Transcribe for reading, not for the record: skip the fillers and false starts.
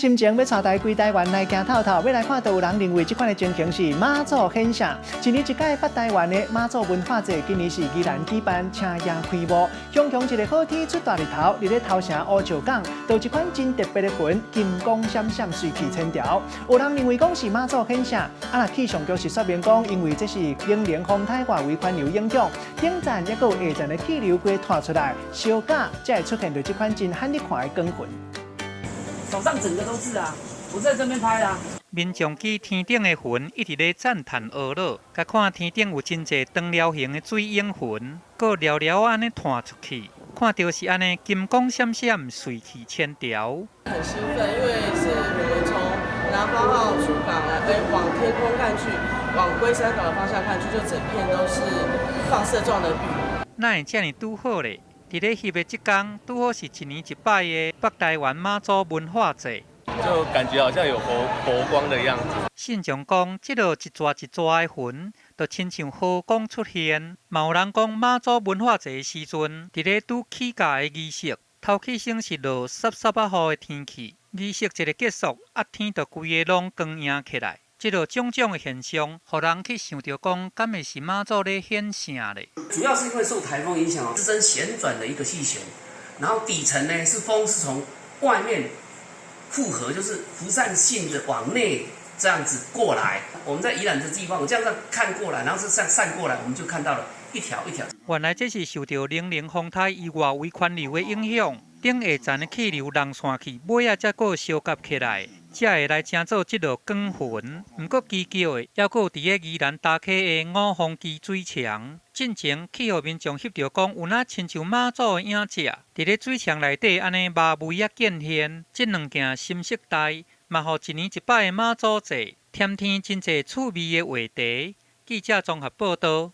心情要带大家归台湾来行透透，要来看到有人认为这款的情形是妈祖现象。一年一届北台湾的妈祖文化节，今年是宜兰举办，请也开幕。雄雄一个好天出大日头，伫咧头城乌石港，有一款真特别的云，金光闪闪，随气千条。有人认为讲是妈祖现象，若气象局是说明讲，因为这是英联风台外围环流影响，顶站也有下站的气流过拖出来，小假才会出现到这款真罕你看的光云。 手上整个都是啊！我在这边拍啊。民众见天顶的云一直咧赞叹婀娜，甲看天顶有真侪长条形的水影云，搁寥寥安尼弹出去，看到是安尼金光闪闪，水气千条。很兴奋，因为是我们从南方号出港来，往天空看去，往龟山岛的方向看去，就整片都是放射状的雨。哪会这么拄好咧？ 伫咧翕的即天，拄好是一年一摆的北台湾妈祖文化节，就感觉好像有佛光的样子。信众讲，即落一撮一撮的云，就亲像河光出现。嘛有人讲，妈祖文化节的时阵，伫咧拄起驾的仪式，头起先是落湿湿啊雨的天气，仪式一个结束，天就规个拢光映起来。 这种种种的现象，互人去想到讲，敢会是妈祖咧显圣咧？主要是因为受台风影响哦，支撑旋转的一个气旋，然后底层呢是风是从外面复合，就是辐散性的往内这样子过来。我们在宜兰的地方，我这样看过来，然后是散过来，我们就看到了一条一条。原来这是受到零零风台以外围环流的影响，顶下站的气流弄散去，尾仔才个相夹起来。 才会来成做即落光云，毋过奇妙的，还有伫咧宜兰大溪的五峰基水墙，进前去互民众翕到讲，有那亲像妈祖的影子，伫咧水墙内底安尼麻微啊见现，即两件新色带，嘛互一年一摆的妈祖节，添添真侪趣味的话题。记者综合报道。